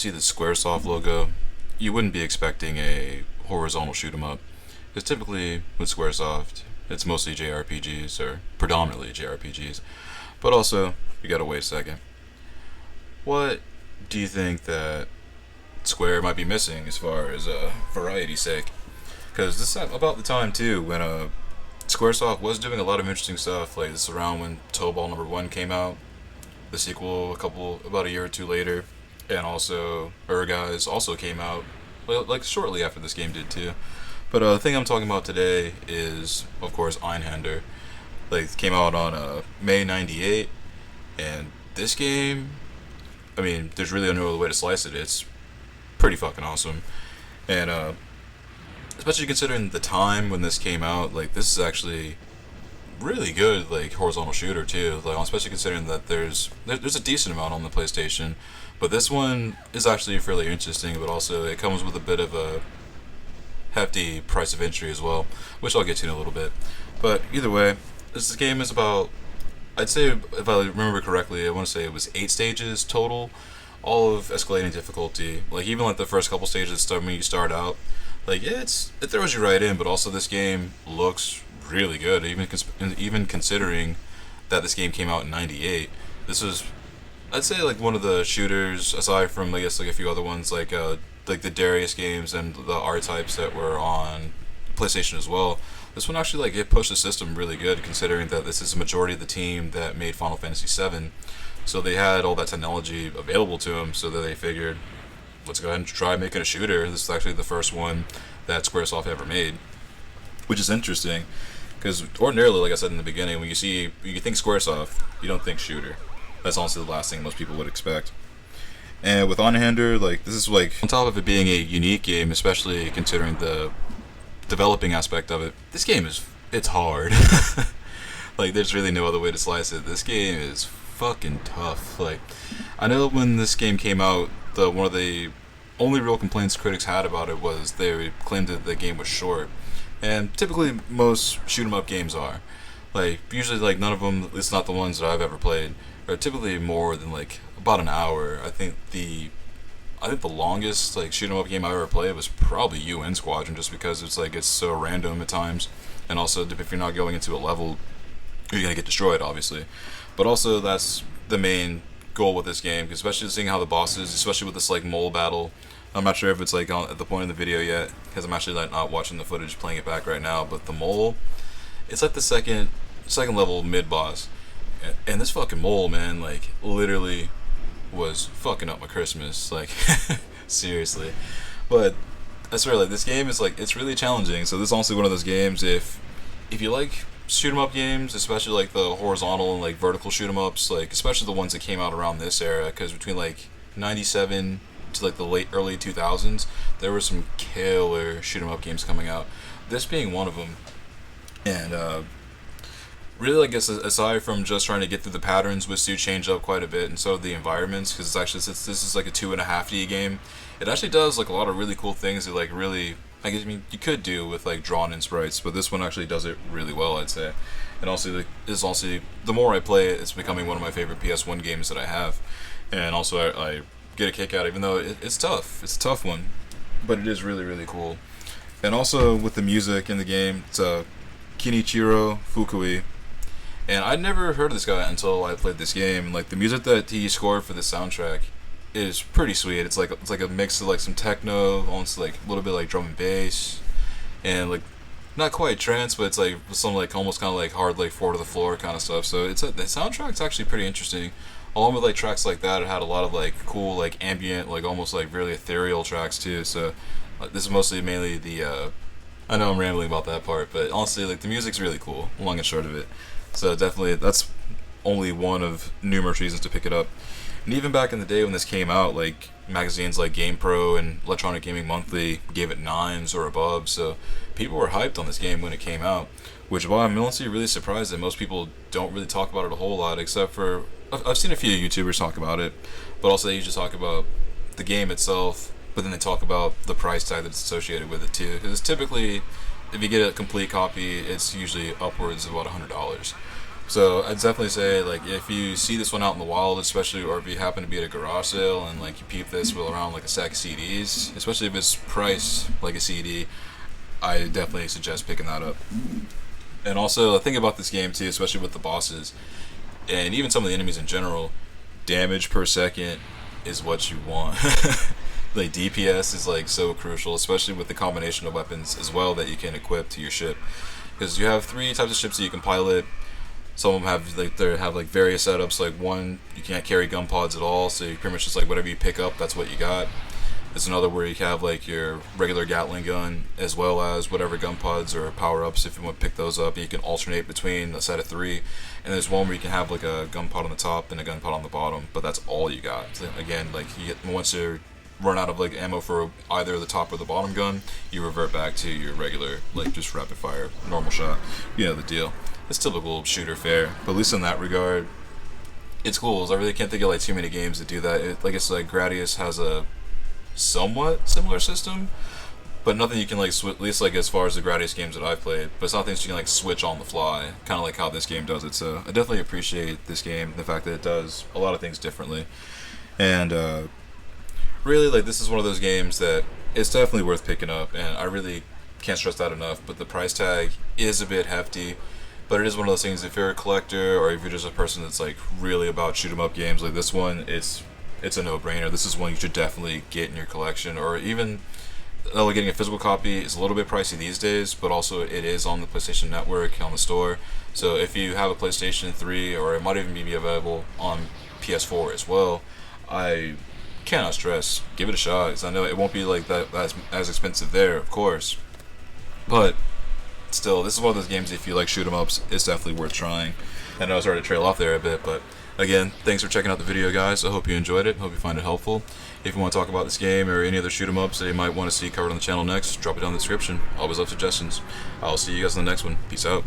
you see the Squaresoft logo, you wouldn't be expecting a horizontal shoot 'em up. Because typically with Squaresoft, it's mostly JRPGs or predominantly JRPGs. But also, you gotta wait a second. What do you think that Square might be missing as far as variety's sake? Because this is about the time too when Squaresoft was doing a lot of interesting stuff. Like this is around when Toe Ball #1 came out, the sequel about a year or two later, and also Guys also came out like shortly after this game did too. But the thing I'm talking about today is, of course, Einhander. Like it came out on May '98, and this game, I mean, there's really no other way to slice it. It's pretty fucking awesome, and especially considering the time when this came out, like this is actually really good, like horizontal shooter too. Like especially considering that there's a decent amount on the PlayStation, but this one is actually fairly interesting. But also it comes with a bit of a hefty price of entry as well, which I'll get to in a little bit. But either way, this game is about, I'd say if I remember correctly, I want to say it was 8 stages total, all of escalating difficulty. Like even like the first couple stages when you start out, like it throws you right in. But also this game looks really good, even considering that this game came out in '98. This was, I'd say, like one of the shooters aside from I guess like a few other ones like the Darius games and the R types that were on PlayStation as well. This one actually like it pushed the system really good, considering that this is the majority of the team that made Final Fantasy VII. So they had all that technology available to them, so that they figured, let's go ahead and try making a shooter. This is actually the first one that Squaresoft ever made, which is interesting, because ordinarily, like I said in the beginning, when you think Squaresoft, you don't think shooter. That's honestly the last thing most people would expect. And with Einhander, like this is like on top of it being a unique game, especially considering the developing aspect of it. This game it's hard. Like there's really no other way to slice it. This game is fucking tough. Like I know when this game came out, one of the only real complaints critics had about it was they claimed that the game was short. And typically most shoot 'em up games are. Like usually like none of them, at least not the ones that I've ever played, are typically more than like about an hour. I think the longest like shoot 'em up game I ever played was probably UN Squadron, just because it's so random at times, and also if you're not going into a level, you're gonna get destroyed, obviously. But also that's the main goal with this game, especially seeing how the bosses, especially with this like mole battle. I'm not sure if it's like at the point in the video yet, because I'm actually like not watching the footage, playing it back right now. But the mole, it's like the second level mid boss, and this fucking mole, man, like literally was fucking up my Christmas, like seriously. But I swear, like this game is like it's really challenging. So this is also one of those games, if you like shoot 'em up games, especially like the horizontal and like vertical shoot 'em ups, like especially the ones that came out around this era, because between like '97 to like the early 2000s, there were some killer shoot 'em up games coming out. This being one of them, and really, I guess aside from just trying to get through the patterns, which do change up quite a bit, and so the environments, because it's actually, since this is like a 2.5D game, it actually does like a lot of really cool things that like really, I mean, you could do with like drawn in sprites, but this one actually does it really well, I'd say. And also, the more I play it, it's becoming one of my favorite PS1 games that I have, and also I get a kick out, even though it's tough. It's a tough one, but it is really really cool. And also with the music in the game, it's Kenichiro Fukui. And I'd never heard of this guy until I played this game. Like the music that he scored for the soundtrack is pretty sweet. It's like a mix of like some techno, almost like a little bit like drum and bass, and like not quite trance, but it's like some like almost kind of like hard like 4 to the floor kind of stuff. So the soundtrack's actually pretty interesting. Along with like tracks like that, it had a lot of like cool like ambient, like almost like really ethereal tracks too. So this is mainly the I know I'm rambling about that part, but honestly, like the music's really cool, long and short of it. So definitely, that's only one of numerous reasons to pick it up. And even back in the day when this came out, like magazines like GamePro and Electronic Gaming Monthly gave it 9s or above. So people were hyped on this game when it came out, which why I'm honestly really surprised that most people don't really talk about it a whole lot, except for I've seen a few YouTubers talk about it, but also they usually talk about the game itself, but then they talk about the price tag that's associated with it too. Because typically, if you get a complete copy, it's usually upwards of about $100. So I'd definitely say, like, if you see this one out in the wild, especially, or if you happen to be at a garage sale and like you peep this with around like a stack of CDs, especially if it's priced like a CD, I definitely suggest picking that up. And also, the thing about this game too, especially with the bosses and even some of the enemies in general, damage per second is what you want. Like DPS is like so crucial, especially with the combination of weapons as well that you can equip to your ship. Because you have three types of ships that you can pilot. Some of them have like various setups. Like one, you can't carry gun pods at all, so you pretty much just like whatever you pick up, that's what you got. There's another where you can have like your regular Gatling gun as well as whatever gun pods or power ups if you want to pick those up. You can alternate between a set of three. And there's one where you can have like a gun pod on the top and a gun pod on the bottom, but that's all you got. So again, like you get, once you run out of like ammo for either the top or the bottom gun, you revert back to your regular like just rapid fire normal shot. You know the deal. It's typical shooter fare, but at least in that regard, it's cool. I really can't think of like too many games that do that. Like it's like Gradius has a somewhat similar system, but nothing you can like at least like as far as the Gradius games that I've played, but it's not things you can like switch on the fly, kind of like how this game does it. So I definitely appreciate this game, the fact that it does a lot of things differently. And really, like, this is one of those games that it's definitely worth picking up, and I really can't stress that enough. But the price tag is a bit hefty, but it is one of those things, if you're a collector or if you're just a person that's like really about shoot 'em up games like this one, it's a no-brainer. This is one you should definitely get in your collection, or even getting a physical copy is a little bit pricey these days, but also it is on the PlayStation Network on the store. So if you have a PlayStation 3, or it might even be available on PS4 as well, I cannot stress, give it a shot. Because I know it won't be like that as expensive there, of course, but still, this is one of those games, if you like shoot 'em ups, it's definitely worth trying. I know I was starting to trail off there a bit, but again, thanks for checking out the video, guys. I hope you enjoyed it. Hope you find it helpful. If you want to talk about this game or any other shoot 'em ups that you might want to see covered on the channel next, drop it down in the description. Always love suggestions. I'll see you guys in the next one. Peace out.